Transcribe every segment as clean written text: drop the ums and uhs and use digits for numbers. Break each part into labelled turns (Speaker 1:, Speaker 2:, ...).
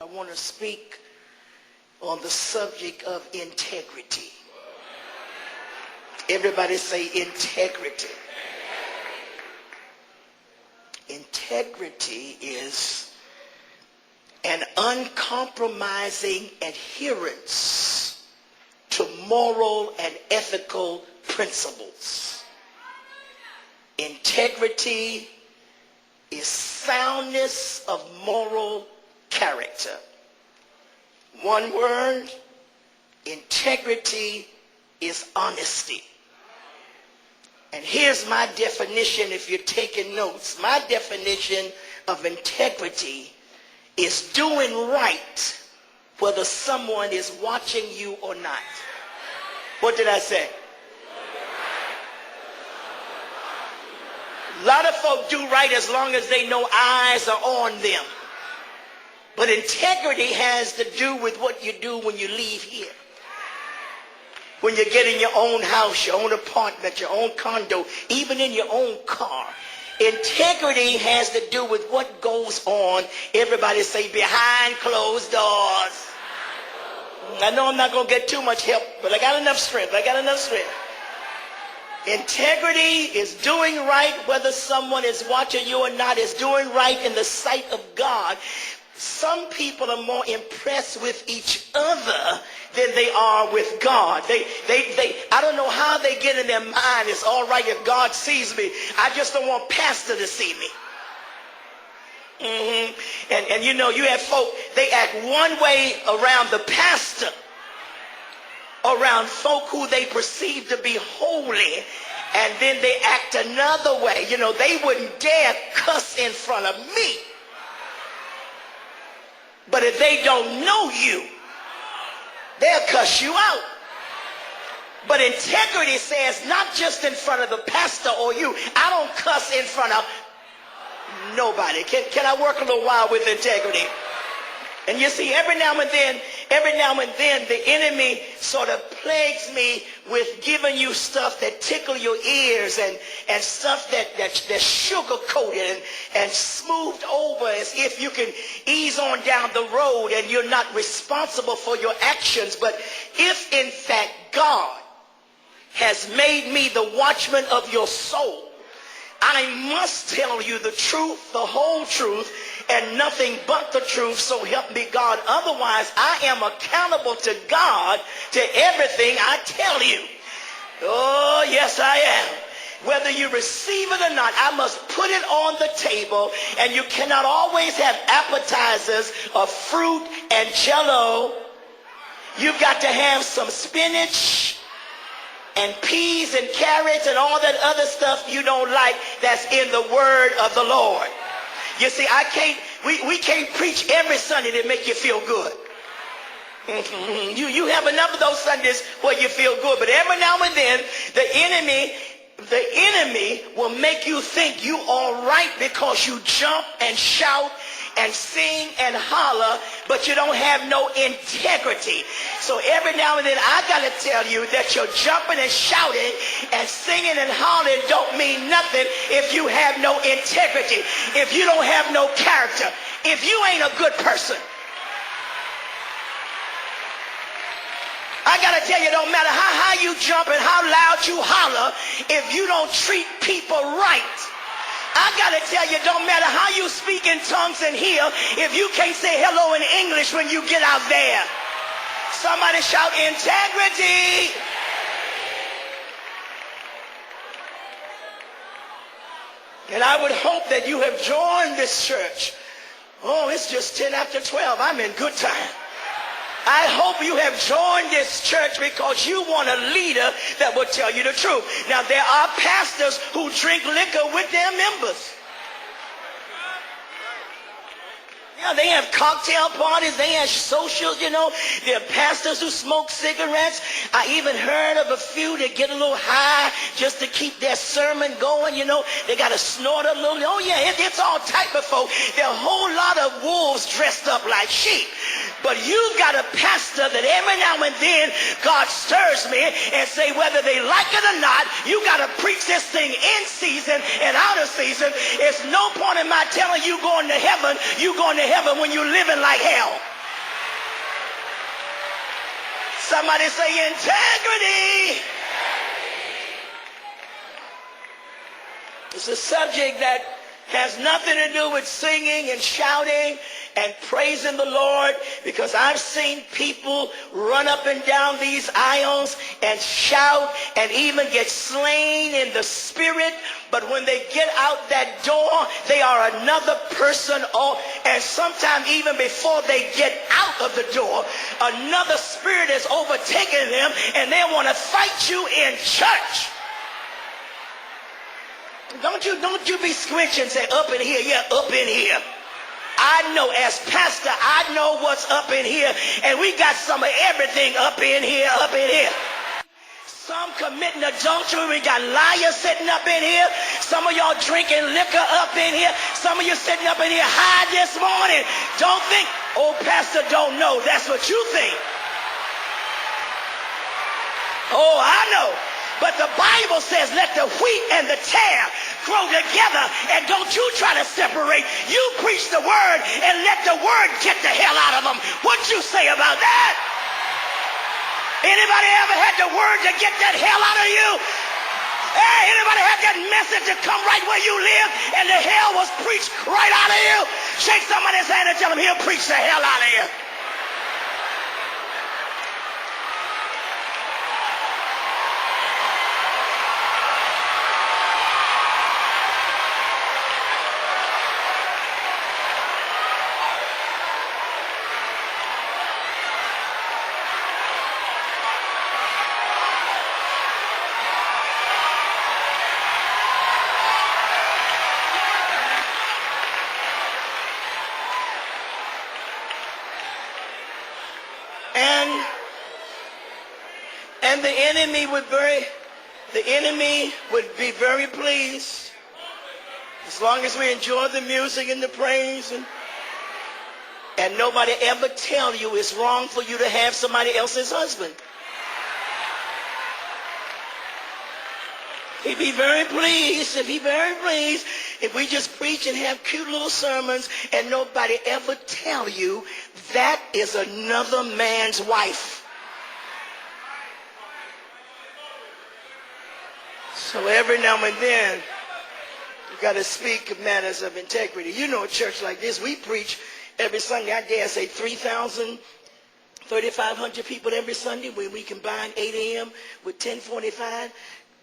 Speaker 1: I want to speak on the subject of integrity. Everybody say integrity. Integrity is an uncompromising adherence to moral and ethical principles. Integrity is soundness of moral character. One word, integrity is honesty. And here's my definition if you're taking notes. My definition of integrity is doing right whether someone is watching you or not. What did I say? A lot of folk do right as long as they know eyes are on them. But integrity has to do with what you do when you leave here. When you get in your own house, your own apartment, your own condo, even in your own car. Integrity has to do with what goes on. Everybody say behind closed doors. I know I'm not going to get too much help, but I got enough strength. Integrity is doing right whether someone is watching you or not. Is doing right in the sight of God. Some people are more impressed with each other than they are with God. I don't know how they get in their mind. It's all right if God sees me. I just don't want pastor to see me. And you know, you have folk, they act one way around the pastor, around folk who they perceive to be holy, and then they act another way. You know, they wouldn't dare cuss in front of me. But if they don't know you, they'll cuss you out. But integrity says not just in front of the pastor or you. I don't cuss in front of nobody. Can I work a little while with integrity? And you see, every now and then, the enemy sort of plagues me with giving you stuff that tickle your ears and stuff that's sugar-coated and smoothed over as if you can ease on down the road and you're not responsible for your actions. But if, in fact, God has made me the watchman of your soul, I must tell you the truth, the whole truth, and nothing but the truth, so help me God. Otherwise, I am accountable to God to everything I tell you. Oh, yes, I am. Whether you receive it or not, I must put it on the table, and you cannot always have appetizers of fruit and jello. You've got to have some spinach and peas and carrots and all that other stuff you don't like that's in the word of the Lord. You see, we can't preach every Sunday to make you feel good. You have enough of those Sundays where you feel good, but every now and then the enemy will make you think you all right because you jump and shout and sing and holler, but you don't have no integrity. So every now and then I gotta tell you that you're jumping and shouting and singing and hollering don't mean nothing if you have no integrity, if you don't have no character, if you ain't a good person. I gotta tell you, it don't matter how high you jump and how loud you holler if you don't treat people right. I gotta tell you, it don't matter how you speak in tongues in here if you can't say hello in English when you get out there. Somebody shout integrity. And I would hope that you have joined this church. Oh, it's just 10 after 12. I'm in good time. I hope you have joined this church because you want a leader that will tell you the truth. Now, there are pastors who drink liquor with their members. Yeah, they have cocktail parties, they have socials, you know. There are pastors who smoke cigarettes. I even heard of a few that get a little high just to keep their sermon going, you know. They got to snort a little. Oh, yeah, it's all type of folk. There are a whole lot of wolves dressed up like sheep. But you've got a pastor that every now and then God stirs me and say whether they like it or not, you got to preach this thing in season and out of season. It's no point in my telling you going to heaven, you going to heaven when you're living like hell. Somebody say integrity. It's a subject that has nothing to do with singing and shouting and praising the Lord, because I've seen people run up and down these aisles and shout and even get slain in the spirit, but when they get out that door, they are another person, and sometimes even before they get out of the door, another spirit is overtaking them, and they want to fight you in church. Don't you be squinching and say, up in here. Yeah, up in here. I know, as pastor, I know what's up in here, and we got some of everything up in here, up in here. Some committing adultery. We got liars sitting up in here. Some of y'all drinking liquor up in here. Some of you sitting up in here high this morning. Don't think, oh, pastor don't know. That's what you think. Oh, I know. But the Bible says, let the wheat and the tare grow together, and don't you try to separate. You preach the word and let the word get the hell out of them. What you say about that? Anybody ever had the word to get that hell out of you? Hey, anybody had that message to come right where you live and the hell was preached right out of you? Shake somebody's hand and tell them he'll preach the hell out of you. And the enemy would be very pleased as long as we enjoy the music and the praise, and nobody ever tell you it's wrong for you to have somebody else's husband. He'd be very pleased if we just preach and have cute little sermons and nobody ever tell you that is another man's wife. So every now and then, you got to speak of matters of integrity. You know, a church like this, we preach every Sunday. I dare say 3,000, 3,500 people every Sunday when we combine 8 a.m. with 10:45.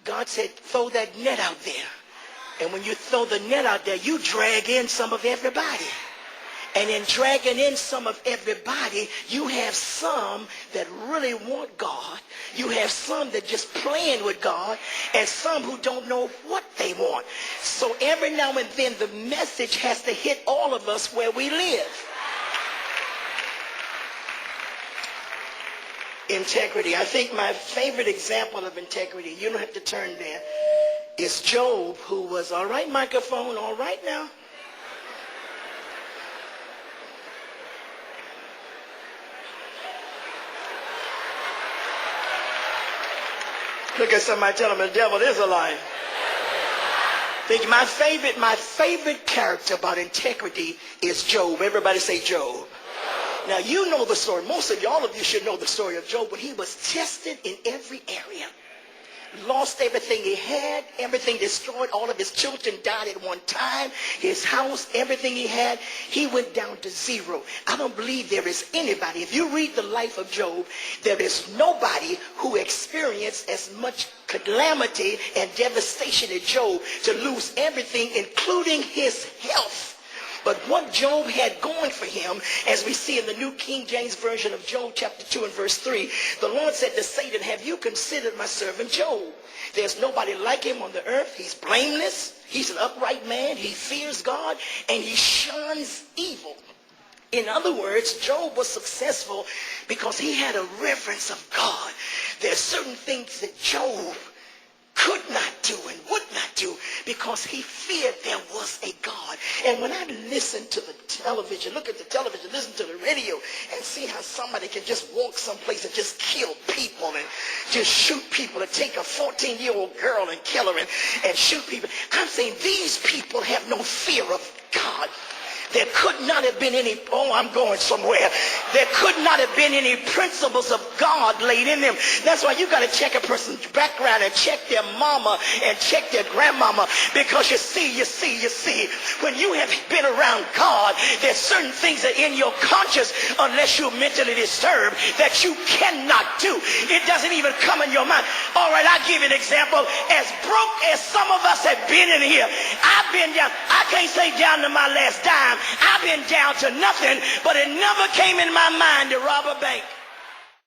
Speaker 1: God said, throw that net out there. And when you throw the net out there, you drag in some of everybody. And in dragging in some of everybody, you have some that really want God. You have some that just playing with God, and some who don't know what they want. So every now and then the message has to hit all of us where we live. Integrity. I think my favorite example of integrity, you don't have to turn there, is Job, who was, all right, microphone, all right now. Look at somebody, tell them the devil is a liar. Think my favorite character about integrity is Job. Everybody say Job. Now you know the story. Most of you, all of you should know the story of Job, but he was tested in every area. Lost everything he had, everything destroyed, all of his children died at one time, his house, everything he had, he went down to zero. I don't believe there is anybody, if you read the life of Job, there is nobody who experienced as much calamity and devastation as Job, to lose everything, including his health. But what Job had going for him, as we see in the New King James Version of Job chapter 2 and verse 3, the Lord said to Satan, have you considered my servant Job? There's nobody like him on the earth. He's blameless. He's an upright man. He fears God, and he shuns evil. In other words, Job was successful because he had a reverence of God. There are certain things that Job could not do and would not do because he feared there was a God. And when I listen to the television, look at the television, listen to the radio, and see how somebody can just walk someplace and just kill people and just shoot people, and take a 14-year-old girl and kill her and shoot people. I'm saying these people have no fear of God. there could not have been any, oh, I'm going somewhere. There could not have been any principles of God laid in them. That's why you got to check a person's background and check their mama and check their grandmama, because you see, when you have been around God, there's certain things that in your conscience, unless you're mentally disturbed, that you cannot do. It doesn't even come in your mind. All right, I'll give you an example. As broke as some of us have been in here, I've been down, I can't say down to my last dime. I've been down to nothing, but it never came in my mind to rob a bank.